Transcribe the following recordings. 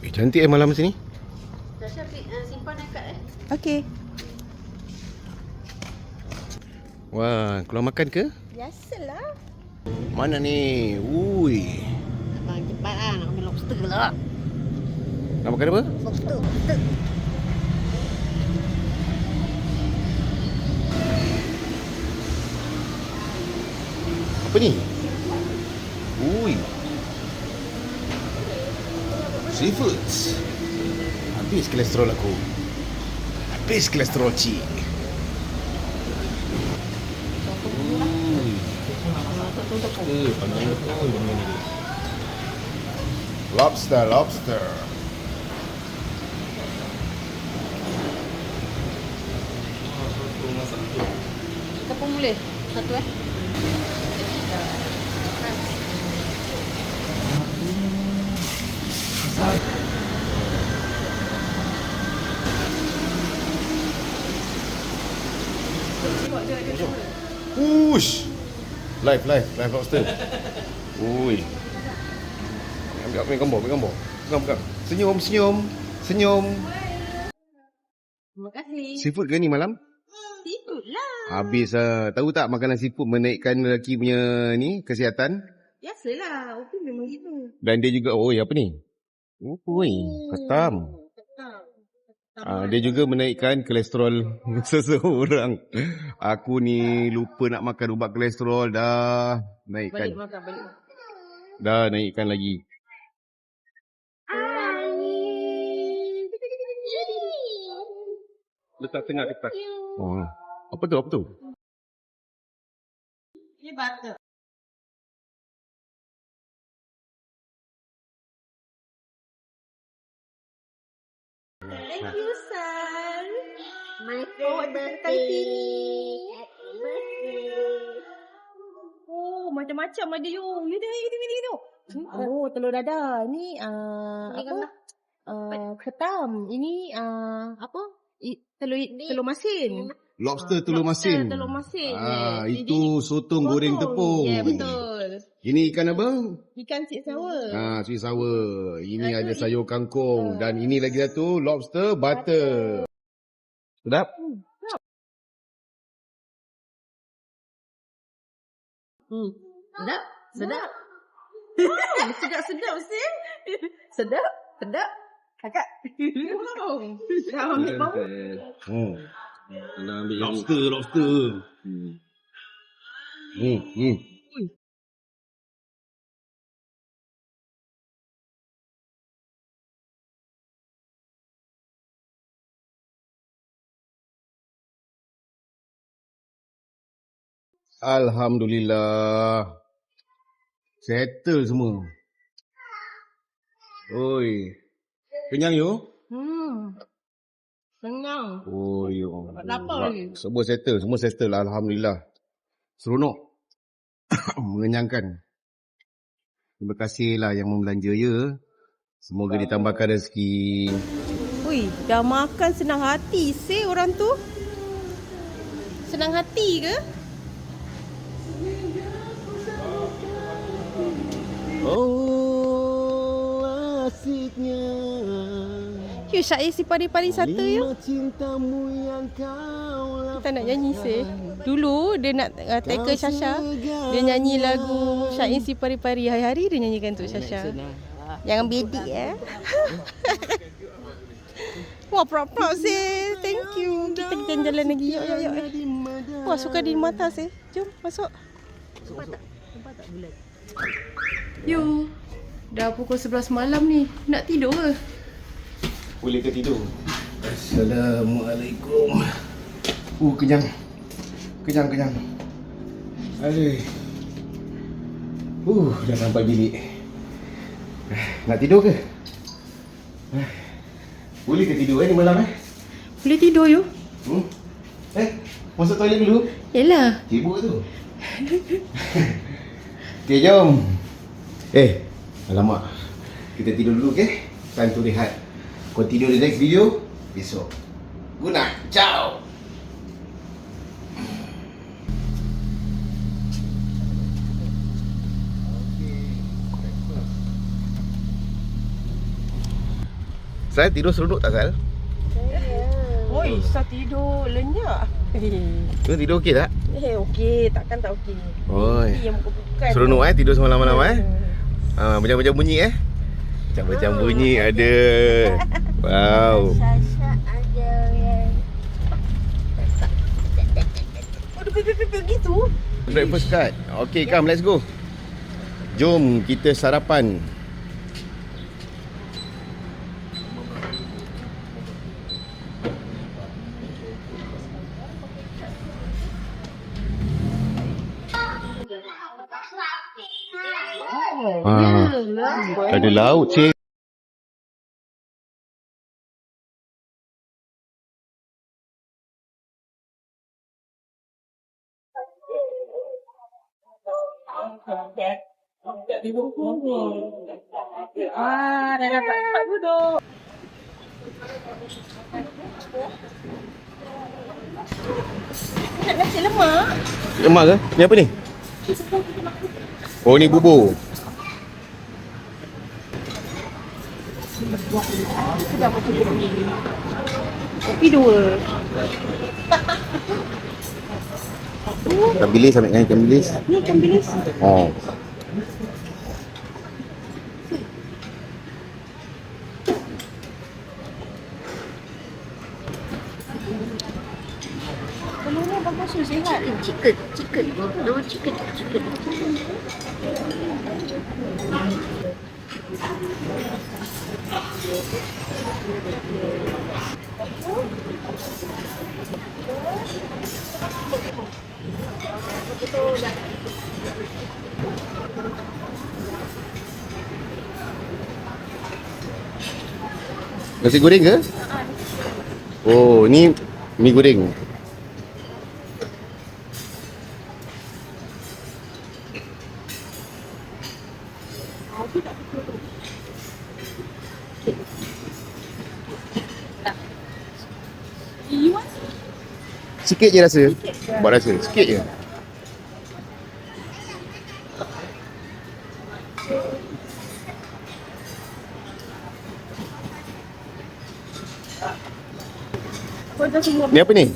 Cantik malam sini. Tasha simpan dekat Okey. Wah, keluar makan ke? Biasalah. Mana ni? Ui. Abang cepat lah nak ambil lobster lah. Nak makan apa? Lobster. Apa ni? Ui. Seafoods. Habis kolesterol aku. Habis kolesterol cik. Lobster, lobster. Kita pun boleh. Satu Ush. Live lobster. Ui. Ambil gambar. Pegang. Senyum. Terima kasih. Seafood ke ni malam? Seafood lah. Habis tahu tak makanan seafood menaikkan lelaki punya ni kesihatan? Biasalah. Opin memang gitu. Dan dia juga apa ni? Ui, ketam. Dia juga menaikkan kolesterol seseorang. Aku ni lupa nak makan ubat kolesterol dah naikkan. Balik. Dah naikkan lagi. Letak tengah kertas. Oh. Apa tu? Ini butter. Thank you, son. My favorite birthday. Oh, macam-macam ada you. You tengok. Oh, telur dadah. Ni apa? Ketam. Ini apa? Telur masin. Lobster telur masin. Telur masin. Itu sotong goreng tepung. Ya, betul. Ini ikan apa? Ikan sweet sour. Sweet sour. Ini ada sayur kangkung. Dan ini lagi satu lobster butter. Sedap? Sedap. Sedap Sim. Sedap. Kakak. Wow. Dah ambil bau. Lobster. Alhamdulillah. Settle semua. Oi. Kenyang you? Senang. Oi. Lapar lagi. Semua settle. Alhamdulillah. Seronok. Mengenyangkan. Terima kasihlah yang membelanja ya. Semoga ditambahkan rezeki. Ui, dah makan senang hati orang tu. Senang hati ke? Oh, asiknya. You syair si pari-pari satu you. Cintamu yang kau Kita nak nyanyi Dulu dia nak tackle Sasha. Dia nyanyi lagu syair si pari-pari. Hari-hari dia nyanyikan untuk Sasha. Jangan bedik ya. Wah, proud sih. Thank you. Kita jalan lagi. Yuk. Wah, suka di mata sih. Jom masuk. Nampak tak bulat? You. Dah pukul 11 malam ni. Nak tidur ke? Boleh ke tidur? Assalamualaikum. Kenyang. Aduh. Dah sampai bilik. Nak tidur ke? Boleh ke tidur ni malam Boleh tidur you. Masuk toilet dulu. Yelah. Sibuk tu. Okey, jom. Alamak. Kita tidur dulu, okey? Time to rehat. Continue the next video besok. Good night. Ciao. Sal tidur seruduk tak Sal? Oi, Sa tidur lenyap. Tu tidur okey tak? Okey, takkan tak okey. Oi. Ni yang bukan. Seronok tidur semalam-malam macam-macam bunyi Macam-macam bunyi ada. Wow. Sasha ada yang Aduh, gitu. Breakfast card. Okay, come let's go. Jom kita sarapan. Ada laut cik. Dah dapat tempat duduk. Nak nasi lemak? Lemak ke? Ni apa ni? Oh, ni bubur. Kopi 2. Ikan bilis, ambil kan ikan bilis. Ni ikan bilis. Oh. Kalau ni bagus sihat. Chicken. No chicken. Nasi goreng ke? Oh, ni mi goreng. Sikit je rasa. Buat rasa, sikit je. Ni apa ni?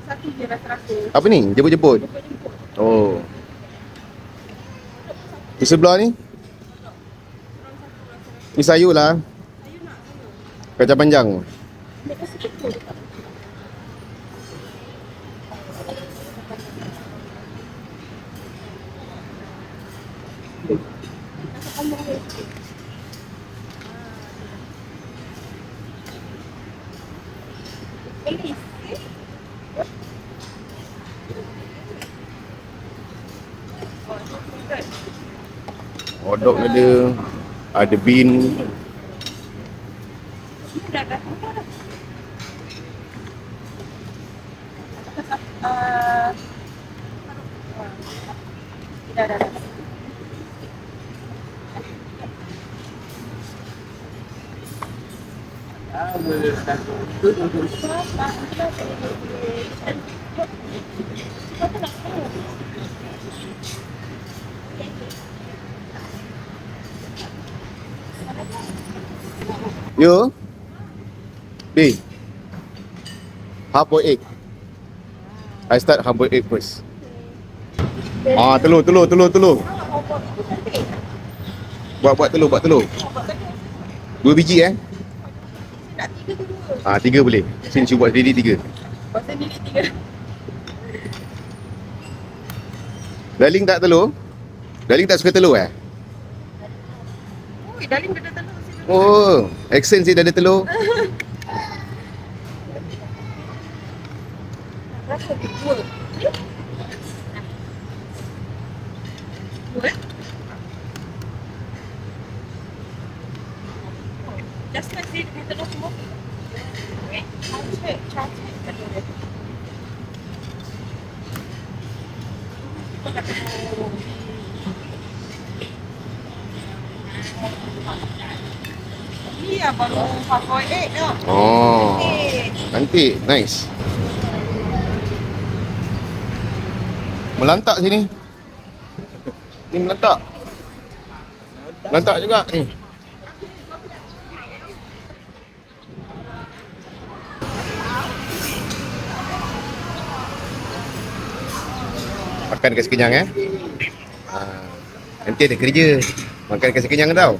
Satu je rasa-rasa. Apa ni? Jemput-jemput? Oh. Di sebelah ni? Ni sayur lah. Kacang panjang. Hotdog ada bean. Dah. You? B. Half boiled egg. I start half boiled egg first. Telur. Buat telur. 2 biji Nak 3 dulu. 3 boleh. Sini cuba buat sendiri 3. Buat sendiri 3. Darling tak telur? Darling tak suka telur Ui, Darling dah ada telur sini. Oh, accent dia dah ada telur. Rasa 2. 2. Just like dia dengan telur semua. Cantik telur dia. Ni baru half-boiled egg tau. Oh, cantik, nice. Melantak sini. Ni melantak. Melantak juga ni. Makan kasi kenyang nanti ada kerja. Makan kasi kenyang tau.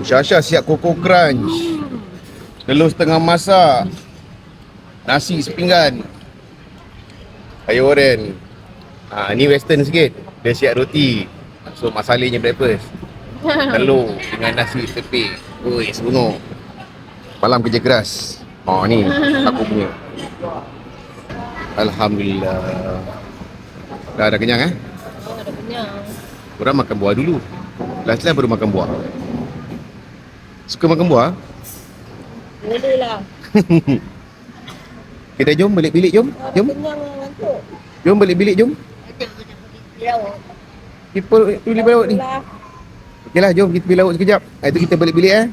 Syasha siap Koko Crunch. Telur setengah masak. Nasi sepinggan. Sayur oren. Ni western sikit. Dia siap roti. So masalahnya breakfast. Telur dengan nasi tepik. Oi, seronok. Malam kerja keras. Ni aku punya. Alhamdulillah. Dah kenyang Dah kenyang. Korang makan buah dulu. Last baru makan buah. Suka makan buah? Boleh lah. Kita jom balik bilik jom. Jom. Kenyang ngantuk. Jom balik bilik jom. Kita pergi balik laut ni. Okeylah, jom kita pergi laut sekejap. Itu kita balik bilik